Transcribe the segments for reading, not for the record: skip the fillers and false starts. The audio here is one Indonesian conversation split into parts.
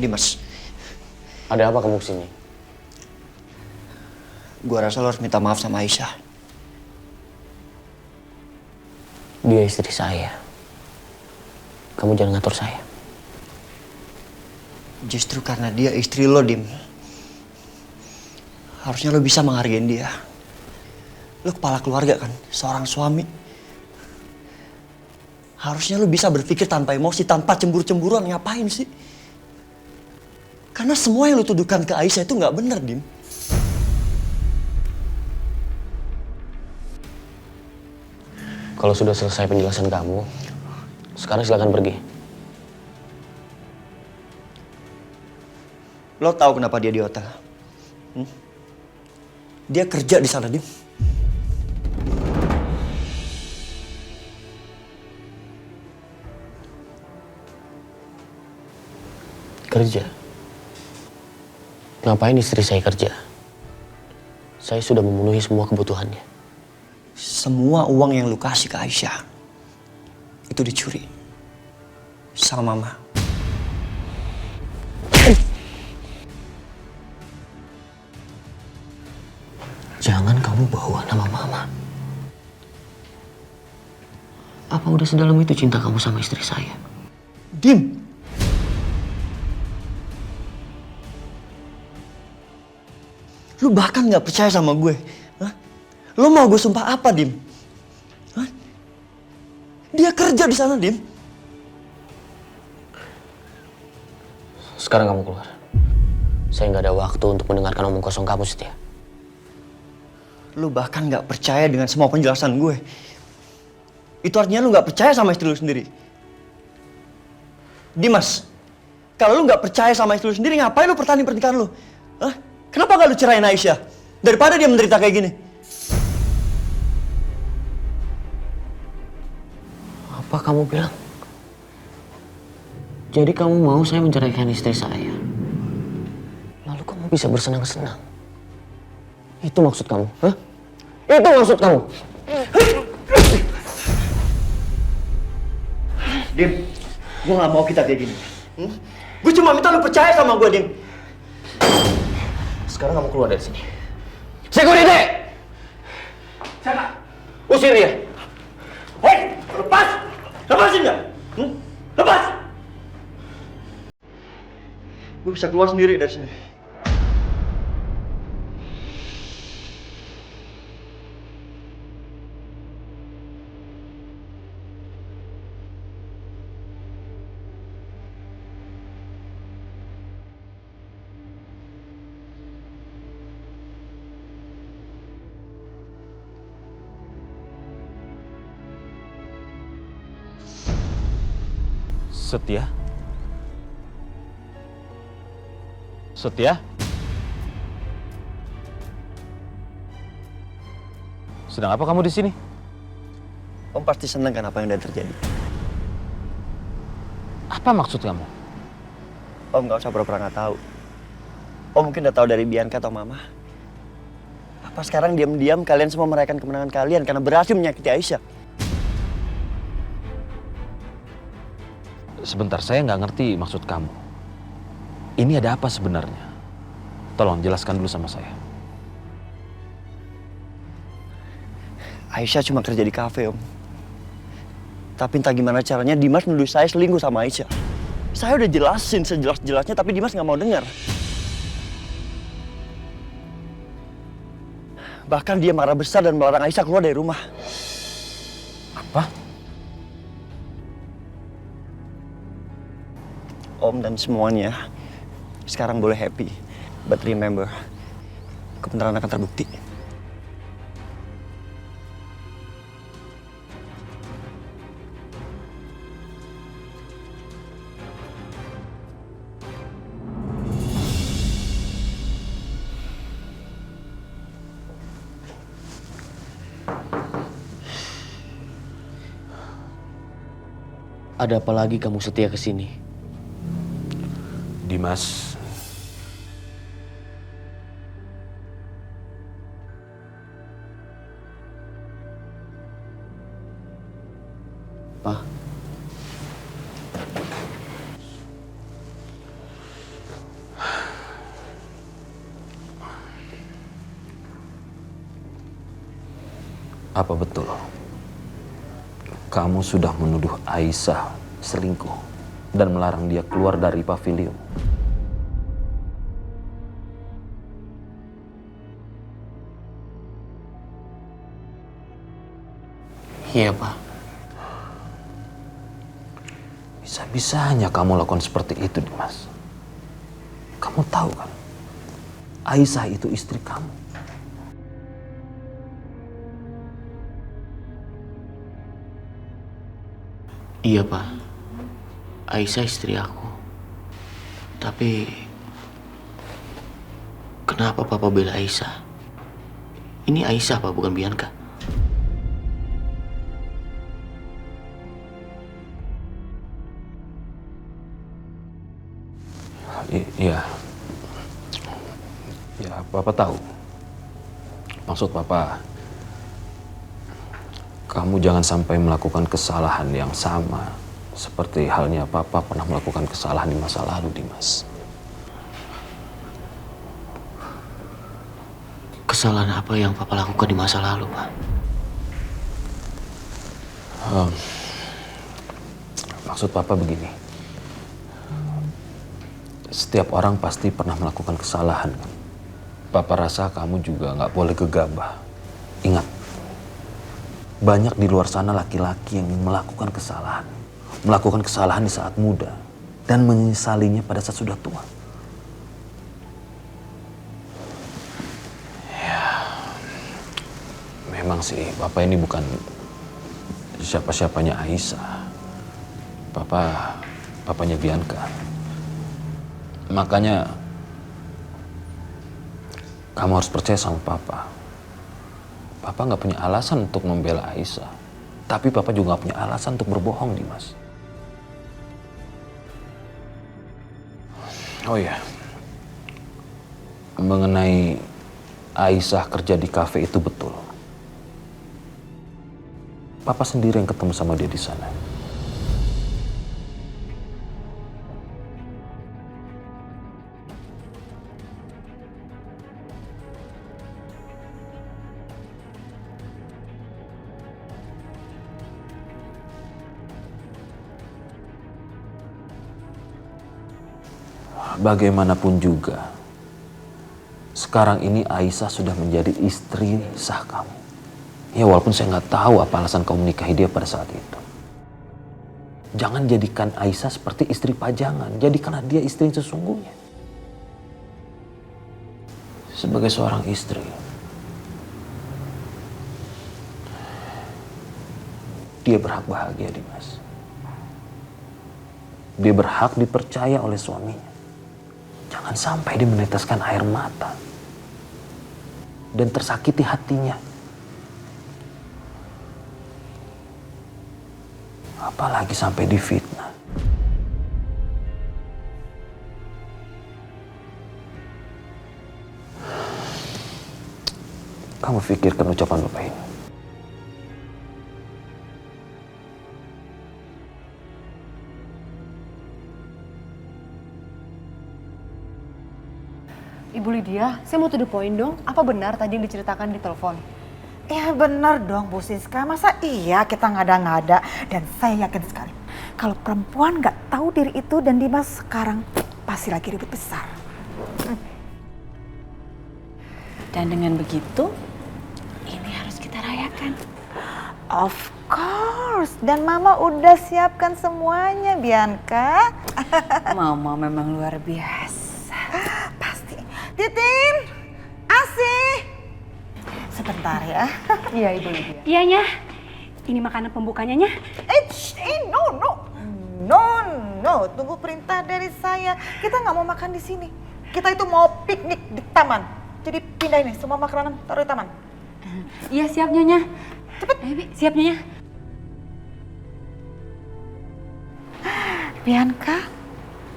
Dimas, Ada apa kamu kesini? gua rasa lo harus minta maaf sama Aisyah. Dia istri saya. Kamu jangan ngatur saya. Justru karena dia istri lo, Dim. Harusnya lo bisa menghargai dia. Lo kepala keluarga kan, seorang suami. Harusnya lo bisa berpikir tanpa emosi, tanpa cemburu-cemburuan. Ngapain sih? Karena semua yang lo tuduhkan ke Aisyah itu nggak benar, Dim. Kalau sudah selesai penjelasan kamu, sekarang silakan pergi. Lo tahu kenapa dia di hotel? Dia kerja di sana, Dim. Kerja? Ngapain istri saya kerja? Saya sudah memenuhi semua kebutuhannya. Semua uang yang lu kasih ke Aisyah itu dicuri sama Mama. Jangan kamu bawa nama Mama. Apa udah sedalam itu cinta kamu sama istri saya? Dim! Lu bahkan gak percaya sama gue. Hah? Lu mau gue sumpah apa, Dim? Hah? Dia kerja di sana, Dim. Sekarang kamu keluar. Saya nggak ada waktu untuk mendengarkan omong kosong kamu, Setia. Lu bahkan gak percaya dengan semua penjelasan gue. Itu artinya lu gak percaya sama istri lu sendiri. Dimas, kalau lu gak percaya sama istri lu sendiri, ngapain lu pertahanin pernikahan lu? Hah? Kenapa gak lu cerain Aisyah? Daripada dia menderita kayak gini. Apa kamu bilang? Jadi kamu mau saya menceraikan istri saya? Lalu kamu bisa bersenang-senang? Itu maksud kamu? Hah? Itu maksud kamu? Dim, gue gak mau kita kayak gini. Gue cuma minta lu percaya sama gue, Dim. Sekarang kamu keluar dari sini. Security! Siapa? Usir dia! Hei, lepas! Lepasin gak? Lepas! Gue bisa keluar sendiri dari sini. Setia? Setia? Sedang apa kamu di sini? Om pasti seneng kan apa yang udah terjadi. Apa maksud kamu? Om gak usah pura-pura gak tahu. Om mungkin udah tahu dari Bianca atau Mama. Apa sekarang diam-diam kalian semua merayakan kemenangan kalian karena berhasil menyakiti Aisyah? Sebentar, saya nggak ngerti maksud kamu. Ini ada apa sebenarnya? Tolong jelaskan dulu sama saya. Aisyah cuma kerja di kafe, Om. Tapi entah gimana caranya Dimas nuduh saya selingkuh sama Aisyah. Saya udah jelasin sejelas-jelasnya tapi Dimas nggak mau dengar. Bahkan dia marah besar dan melarang Aisyah keluar dari rumah. Apa? Om dan semuanya sekarang boleh happy. But remember, kebenaran akan terbukti. Ada apa lagi kamu setia ke sini? Dimas, Pak. Apa betul kamu sudah menuduh Aisyah selingkuh dan melarang dia keluar dari pavilion? Iya, Pak. Bisa-bisanya kamu lakukan seperti itu, Dimas. Kamu tahu kan, Aisyah itu istri kamu. Iya, Pak. Aisyah istri aku. Tapi kenapa Papa bela Aisyah? Ini Aisyah, Pak, bukan Bianca. Iya. Ya, Papa tahu. Maksud Papa, kamu jangan sampai melakukan kesalahan yang sama seperti halnya Papa pernah melakukan kesalahan di masa lalu, Dimas. Kesalahan apa yang Papa lakukan di masa lalu, Pak? Maksud Papa begini. Setiap orang pasti pernah melakukan kesalahan, kan? Papa rasa kamu juga nggak boleh gegabah. Ingat, banyak di luar sana laki-laki yang melakukan kesalahan. Melakukan kesalahan di saat muda dan menyesalinya pada saat sudah tua. Ya, memang sih Papa ini bukan siapa-siapanya Aisyah. Papanya Bianca. Makanya kamu harus percaya sama Papa. Papa nggak punya alasan untuk membela Aisyah. Tapi Papa juga nggak punya alasan untuk berbohong, Dimas. Oh iya. Mengenai Aisyah kerja di kafe itu betul. Papa sendiri yang ketemu sama dia di sana. Bagaimanapun juga, sekarang ini Aisyah sudah menjadi istri sah kamu. Ya walaupun saya nggak tahu apa alasan kamu menikahi dia pada saat itu. Jangan jadikan Aisyah seperti istri pajangan. Jadikanlah dia istri yang sesungguhnya. Sebagai seorang istri, dia berhak bahagia, Dimas. Dia berhak dipercaya oleh suaminya. Jangan sampai dia meneteskan air mata dan tersakiti hatinya. Apalagi sampai difitnah. Kamu pikirkan ucapan Bapak ini. Ibu Lydia, saya mau to the point dong. Apa benar tadi yang diceritakan di telepon? Ya benar dong Bu Siska, masa iya kita ngada-ngada. Dan saya yakin sekali, kalau perempuan nggak tahu diri itu dan Dimas sekarang pasti lagi ribut besar. Dan dengan begitu, ini harus kita rayakan. Of course, dan Mama udah siapkan semuanya Bianca. Mama memang luar biasa. Pasti. Titin, Asih. Sebentar ya. Iya Ibu Lydia. Iya, Nyah. Ini makanan pembukanya, Nyah. No, tunggu perintah dari saya. Kita nggak mau makan di sini. Kita itu mau piknik di taman. Jadi pindah ini, semua makanan taruh di taman. Iya, siap, Nyonya. Cepet. Ayo, Bi. Siap, Nyonya. Bianca,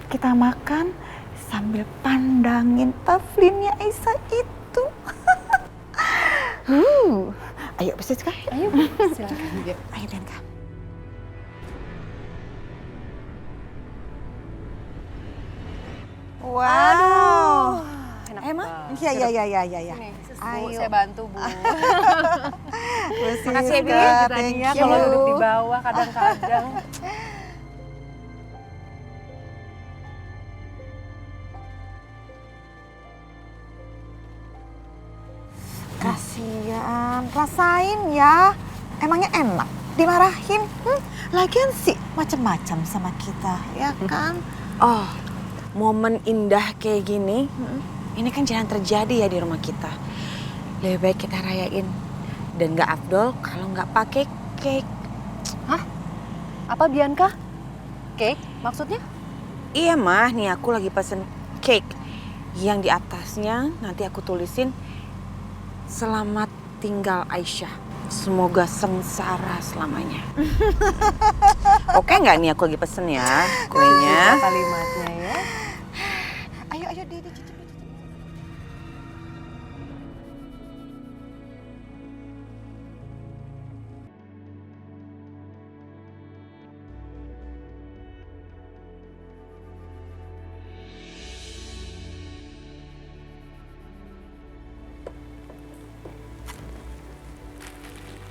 kita makan sambil pandangin pavlinnya Aisyah itu. Ayo, bisa sekali. Ayo, silakan. Ayo, Bianca. Wow. Enak Emang? banget. Iya. Nih, susu, Ayo. saya bantu, Bu. Makasih ya, Bi. Tadinya kalau duduk di bawah kadang-kadang. Kasian, rasain ya. Emangnya enak dimarahin? Lagian sih macam-macam sama kita, ya kan? Oh, momen indah kayak gini, ini kan jarang terjadi ya di rumah kita. Lebih baik kita rayain. Dan gak afdol kalau nggak pakai cake. Hah? Apa Bianca? Cake maksudnya? Iya mah, nih aku lagi pesen cake. Yang di atasnya nanti aku tulisin, selamat tinggal Aisyah. Semoga sengsara selamanya. Oke nggak nih aku lagi pesen ya kuenya? Kalimatnya ya. Ayo, Didi, cicip.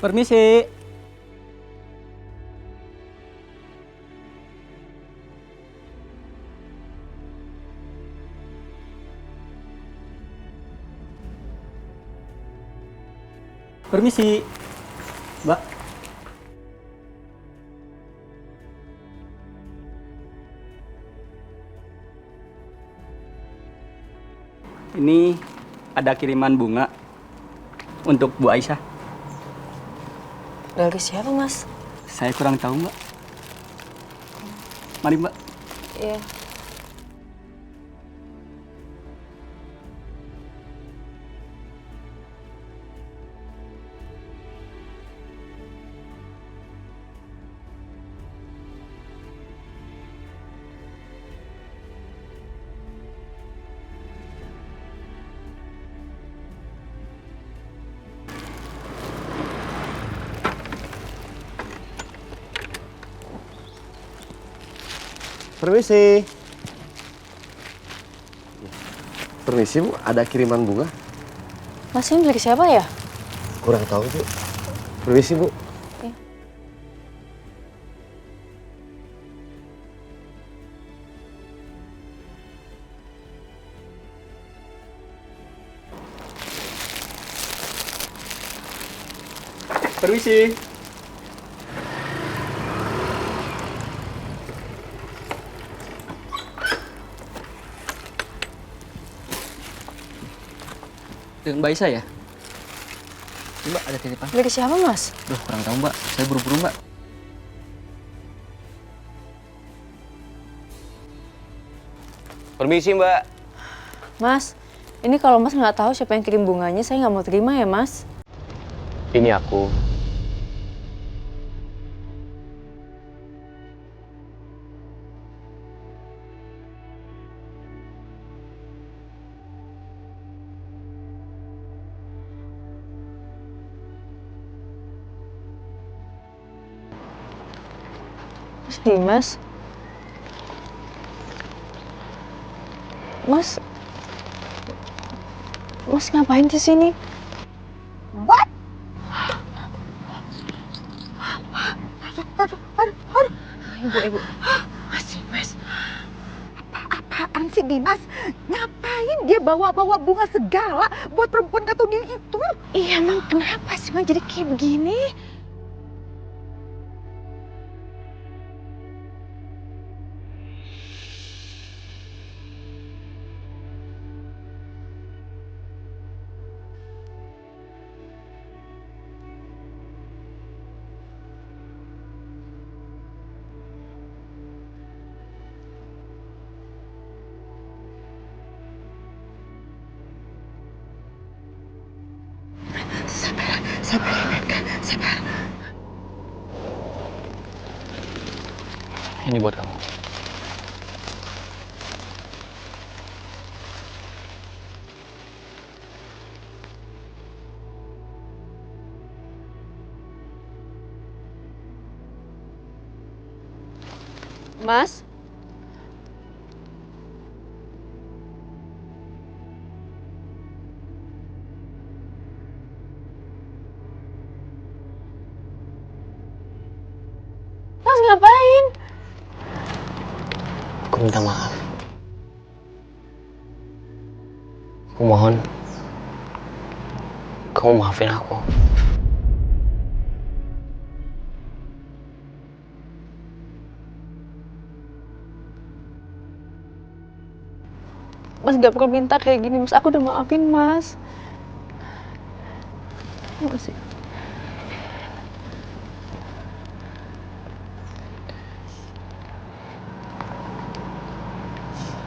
Permisi. Permisi. Mbak. Ini ada kiriman bunga untuk Bu Aisyah. Dari siapa, Mas? Saya kurang tahu, Mbak. Mari, Mbak. Iya. Permisi. Permisi Bu, ada kiriman bunga? Mas ini dari siapa ya? Kurang tahu Bu. Permisi Bu. Permisi. Dengan Mbak Isa ya? Ini, Mbak, ada titipan. Dari siapa, Mas? Duh, kurang tahu, Mbak. Saya buru-buru, Mbak. Permisi, Mbak. Mas, ini kalau Mas nggak tahu siapa yang kirim bunganya, saya nggak mau terima ya, Mas. Ini aku. Mas Dimas. Mas ngapain di sini? What? Ibu. Mas. Apaan sih Dimas? Ngapain dia bawa-bawa bunga segala buat perempuan gak tahu diri itu? Iya, emang kenapa sih Mas jadi kayak begini? Sabar. Ini buat kamu. Mas? minta maaf. Aku mohon kamu maafin aku. Mas gak perlu minta kayak gini, Mas. Aku udah maafin Mas. Makasih.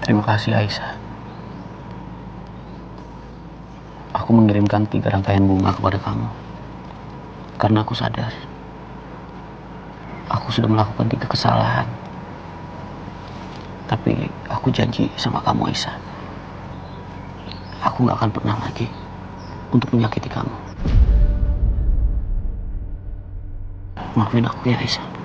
Terima kasih Aisyah. Aku mengirimkan 3 rangkaian bunga kepada kamu. Karena aku sadar aku sudah melakukan 3 kesalahan. Tapi aku janji sama kamu Aisyah, aku gak akan pernah lagi untuk menyakiti kamu. Maafin aku ya Aisyah.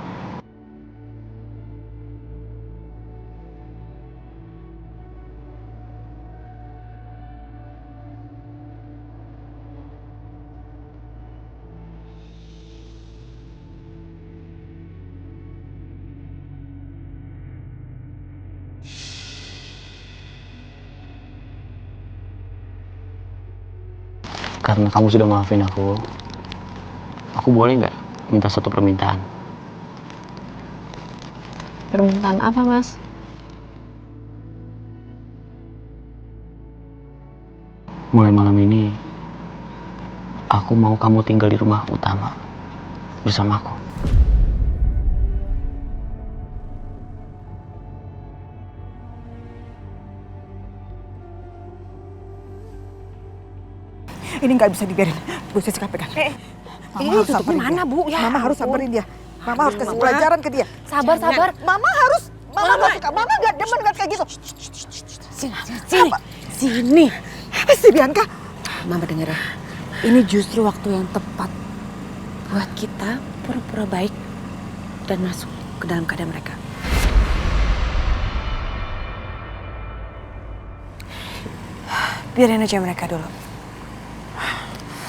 Karena kamu sudah maafin aku boleh nggak minta satu permintaan? Permintaan apa, Mas? Mulai malam ini, aku mau kamu tinggal di rumah utama bersama aku. Ini nggak bisa dibiarin. Bu Siska pegang. Mama harus samperin mana, dia. Bu? Ya Mama harus ampun. samperin dia. Mama harus kasih pelajaran ke dia. Sabar, sabar. Mama nggak suka. Mama nggak demen nggak kayak gitu. Sini. Apa sih Bianca? Mama denger ya. Ini justru waktu yang tepat buat kita pura-pura baik dan masuk ke dalam keadaan mereka. Biarin aja mereka dulu.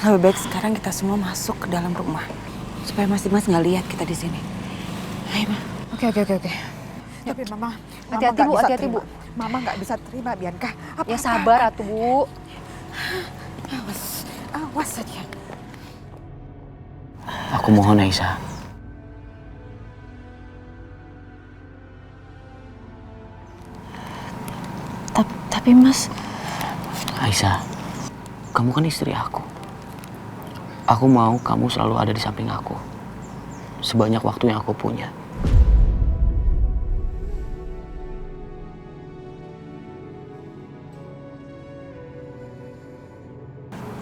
Lebih baik sekarang kita semua masuk ke dalam rumah supaya Mas Dimas nggak lihat kita di sini. Ayo, Ma. Oke. Tapi Mama Hati-hati, nggak Bu, bisa hati-hati, terima. Bu. Mama nggak bisa terima Bianca. Ya sabar atuh, Bu. Awas saja. Aku mohon Aisyah. Tapi Mas, Aisyah, kamu kan istri aku. Aku mau kamu selalu ada di samping aku sebanyak waktu yang aku punya.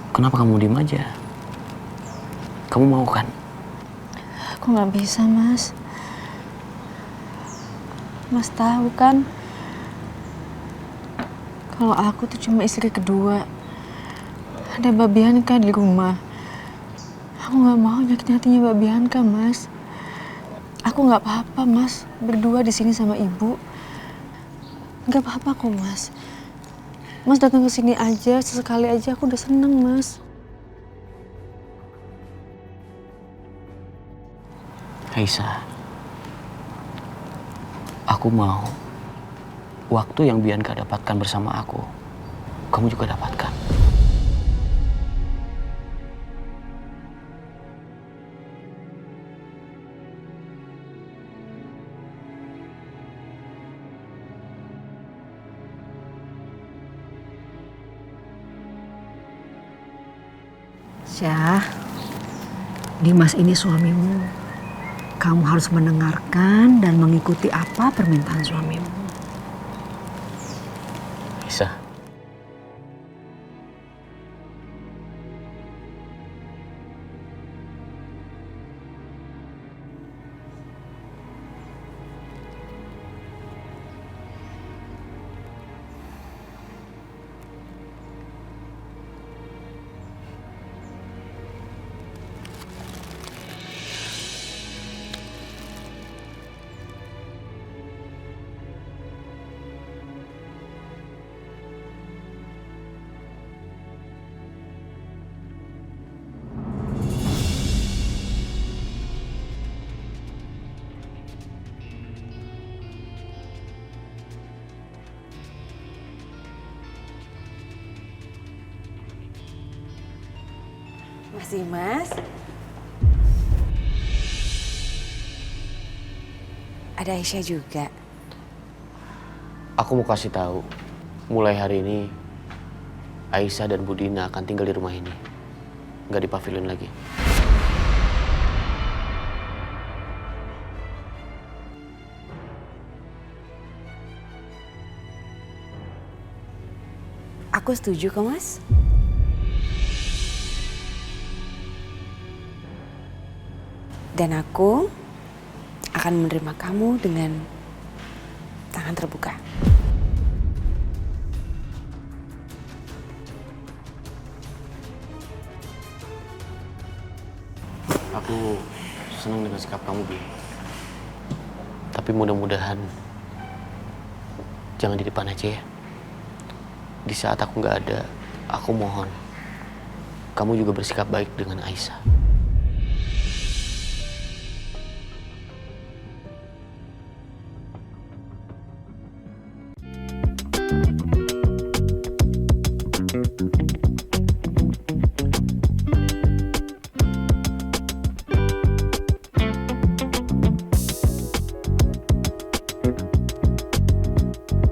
Kenapa kamu diem aja? Kamu mau kan? aku nggak bisa, Mas. Mas tahu kan, kalau aku tuh cuma istri kedua. Ada Mbak Bianca di rumah. Aku nggak mau nyakitin hatinya Mbak Bianca, Mas. Aku nggak apa-apa, Mas. Berdua di sini sama Ibu. Nggak apa-apa kok, Mas. Mas datang ke sini aja, sesekali aja aku udah seneng, Mas. Aisyah, aku mau waktu yang Bianca dapatkan bersama aku, kamu juga dapatkan. Syah, Dimas ini suamimu. Kamu harus mendengarkan dan mengikuti apa permintaan suamimu. Aisyah, Masih, Mas? Ada Aisyah juga. Aku mau kasih tahu, mulai hari ini Aisyah dan Budina akan tinggal di rumah ini, nggak di pavilion lagi. Aku setuju kok, Mas. Dan aku akan menerima kamu dengan tangan terbuka. Aku senang dengan sikap kamu, Bi. Tapi mudah-mudahan jangan di depan aja ya. Di saat aku nggak ada, aku mohon kamu juga bersikap baik dengan Aisyah.